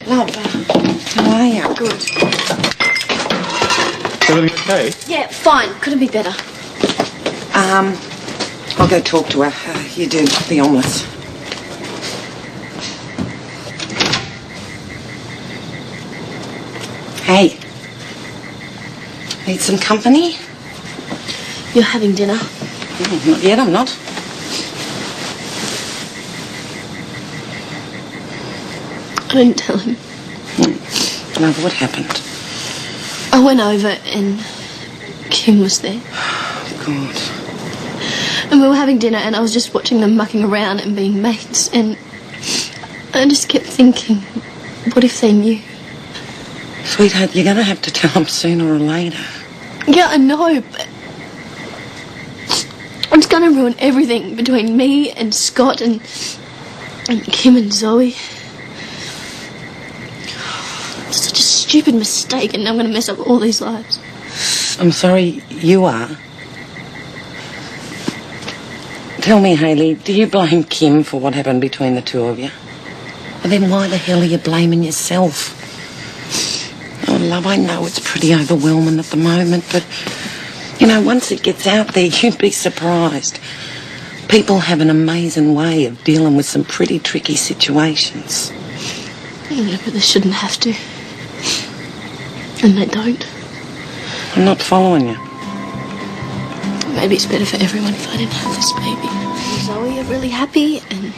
Love, how are you? Good. Everything okay? Yeah, fine. Couldn't be better. I'll go talk to her. You do the omelette. Hey. Need some company? You're having dinner? Not yet, I'm not. I didn't tell him. No, what happened? I went over and Kim was there. God. And we were having dinner and I was just watching them mucking around and being mates and I just kept thinking, what if they knew? Sweetheart, you're going to have to tell them sooner or later. Yeah, I know, but it's going to ruin everything between me and Scott and Kim and Zoe. It's such a stupid mistake and I'm going to mess up all these lives. I'm sorry, you are. Tell me, Hayley, do you blame Kim for what happened between the two of you? And then why the hell are you blaming yourself? Oh, love, I know it's pretty overwhelming at the moment, but, you know, once it gets out there, you'd be surprised. People have an amazing way of dealing with some pretty tricky situations. Yeah, but they shouldn't have to. And they don't. I'm not following you. Maybe it's better for everyone if I didn't have this baby. Me and Zoe are really happy and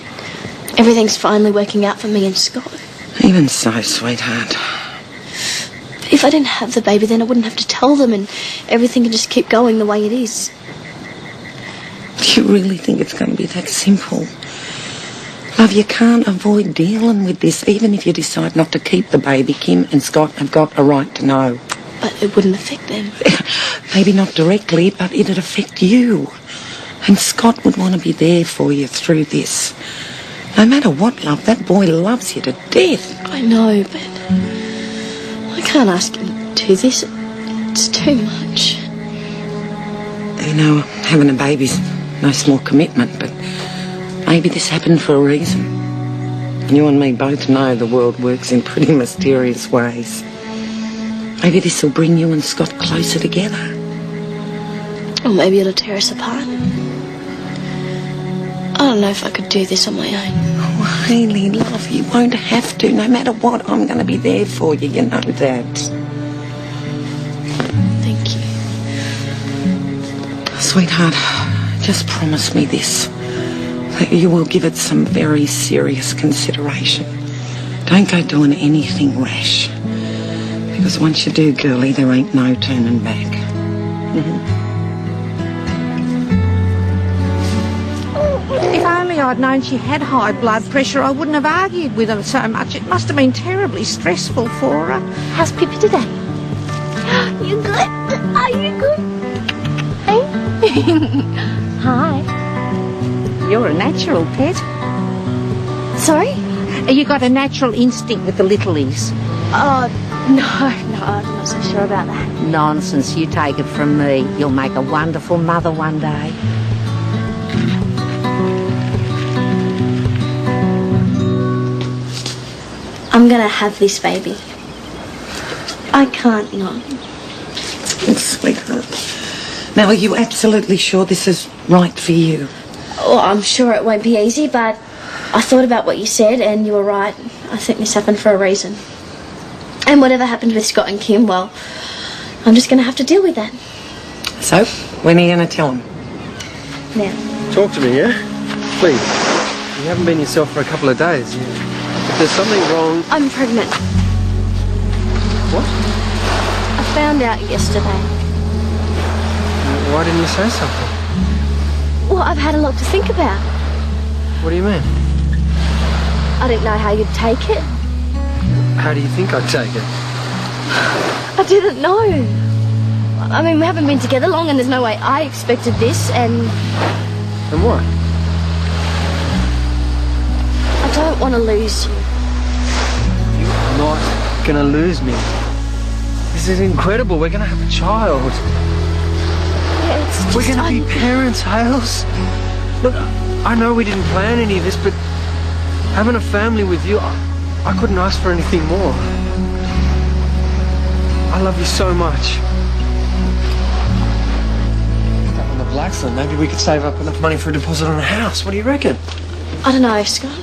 everything's finally working out for me and Scott. Even so, sweetheart. But if I didn't have the baby, then I wouldn't have to tell them and everything can just keep going the way it is. Do you really think it's going to be that simple? Love, you can't avoid dealing with this, even if you decide not to keep the baby. Kim and Scott have got a right to know. But it wouldn't affect them. Maybe not directly, but it'd affect you. And Scott would want to be there for you through this. No matter what, love, that boy loves you to death. I know, but I can't ask him to do this. It's too much. You know, having a baby's no small commitment, but maybe this happened for a reason. You and me both know the world works in pretty mysterious ways. Maybe this will bring you and Scott closer together. Or maybe it'll tear us apart. I don't know if I could do this on my own. Oh, Hayley, love, you won't have to. No matter what, I'm going to be there for you. You know that. Thank you. Sweetheart, just promise me this. That you will give it some very serious consideration. Don't go doing anything rash. Because once you do, girlie, there ain't no turning back. If only I'd known she had high blood pressure, I wouldn't have argued with her so much. It must have been terribly stressful for her. How's Pippi today? You good? Are you good? Hey? Hi. You're a natural pet. Sorry? You got a natural instinct with the littlies. Oh, no, I'm not so sure about that. Nonsense, you take it from me. You'll make a wonderful mother one day. I'm gonna have this baby. I can't not. Sweetheart. Now, are you absolutely sure this is right for you? Oh, I'm sure it won't be easy, but I thought about what you said and you were right. I think this happened for a reason. And whatever happens with Scott and Kim, well, I'm just going to have to deal with that. So, when are you going to tell them? Now. Talk to me, yeah? Please. You haven't been yourself for a couple of days. If there's something wrong... I'm pregnant. What? I found out yesterday. Why didn't you say something? Well, I've had a lot to think about. What do you mean? I didn't know how you'd take it. How do you think I'd take it? I didn't know. I mean, we haven't been together long and there's no way I expected this and... And what? I don't want to lose you. You're not gonna lose me. This is incredible. We're gonna have a child. Yeah, it's just... We're gonna be parents, Hales. Look, I know we didn't plan any of this, but having a family with you, I couldn't ask for anything more. I love you so much. Up on the Blackstone, maybe we could save up enough money for a deposit on a house. What do you reckon? I don't know, Scott.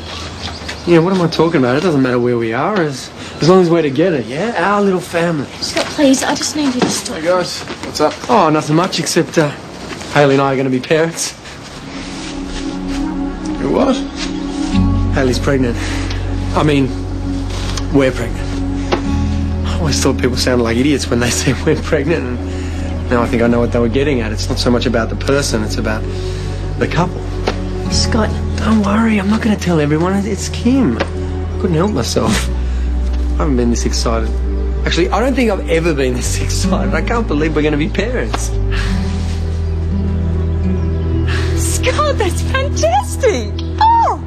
Yeah, what am I talking about? It doesn't matter where we are, as long as we're together, yeah? Our little family. Scott, please, I just need you to stop. Hey guys, what's up? Oh, nothing much, except Hayley and I are going to be parents. You what? Hayley's pregnant. I mean, we're pregnant. I always thought people sounded like idiots when they said we're pregnant, and now I think I know what they were getting at. It's not so much about the person, it's about the couple. Scott. Don't worry, I'm not going to tell everyone. It's Kim. I couldn't help myself. I haven't been this excited. Actually, I don't think I've ever been this excited. I can't believe we're going to be parents. Scott, that's fantastic. Oh!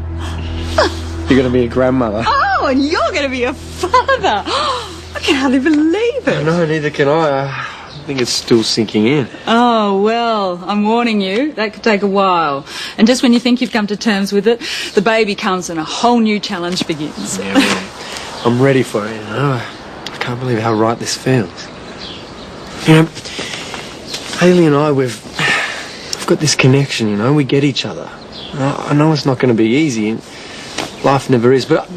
You're going to be a grandmother. Oh, and you're going to be a father. I can hardly believe it. No, neither can I. I think it's still sinking in. Oh, well, I'm warning you, that could take a while. And just when you think you've come to terms with it, the baby comes and a whole new challenge begins. Yeah, man. I'm ready for it, you know. I can't believe how right this feels. You know, Hayley and I, we've got this connection, you know. We get each other. I know it's not going to be easy, and life never is, but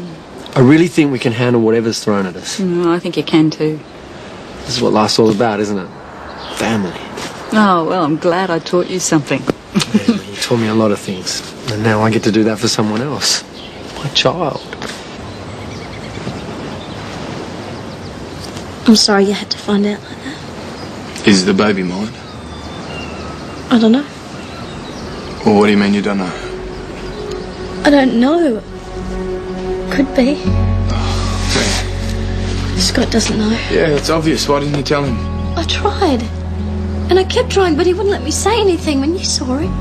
I really think we can handle whatever's thrown at us. I think you can too. This is what life's all about, isn't it? Family. Oh, well, I'm glad I taught you something. Yeah, you taught me a lot of things, and now I get to do that for someone else. My child. I'm sorry you had to find out like that. Is the baby mine? I don't know. Well, what do you mean you don't know? I don't know. Could be. Yeah, Scott doesn't know. yeah, it's obvious. Why didn't you tell him? I tried. And I kept trying, but he wouldn't let me say anything when you saw him.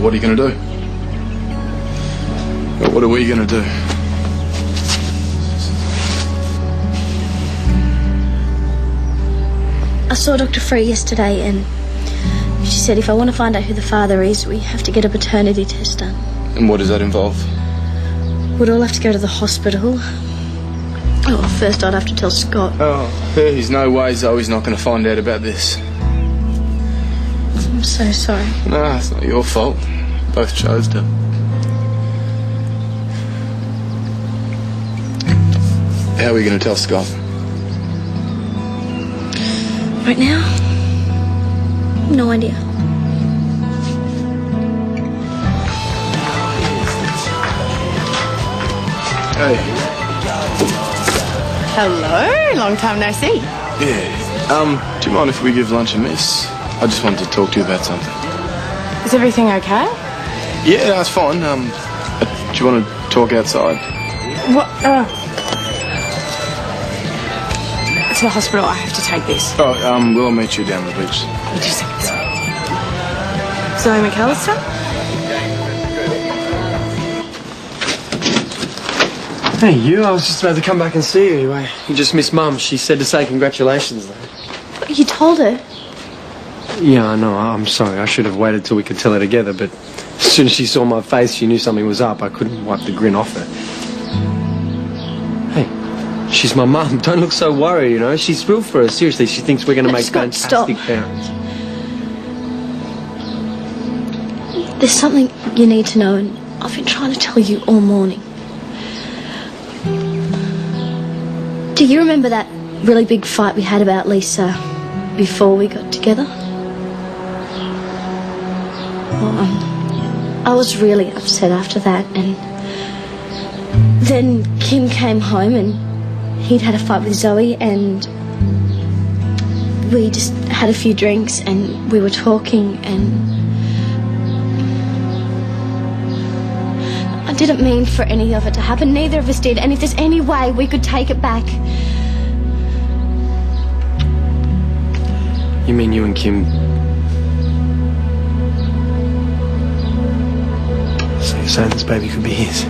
What are you going to do? Well, what are we going to do? I saw Dr. Free yesterday, and she said if I want to find out who the father is, we have to get a paternity test done. And what does that involve? We'd all have to go to the hospital. Oh, first I'd have to tell Scott. Oh, there's no way Zoe's not going to find out about this. I'm so sorry. No, it's not your fault. Both chose to. How are we going to tell Scott? Right now? No idea. Hey. Hello, long time no see. Yeah. Do you mind if we give lunch a miss? I just wanted to talk to you about something. Is everything okay? Yeah, that's fine. Do you want to talk outside? What? To the hospital, I have to take this. Oh, we'll meet you down the beach. Just a second. Zoe McAllister? Hey, you. I was just about to come back and see you. You just missed Mum. She said to say congratulations, though. You told her? Yeah, I know. I'm sorry. I should have waited till we could tell her together, but as soon as she saw my face, she knew something was up. I couldn't wipe the grin off her. Hey, she's my mum. Don't look so worried, you know. She's thrilled for us. Seriously, she thinks we're going to make Scott, fantastic stop. parents. There's something you need to know, and I've been trying to tell you all morning. Do you remember that really big fight we had about Lisa before we got together? Well, I was really upset after that, and then Kim came home and he'd had a fight with Zoe, and we just had a few drinks and we were talking, and I didn't mean for any of it to happen. Neither of us did, and if there's any way we could take it back. You mean you and Kim... So you're saying this baby could be his?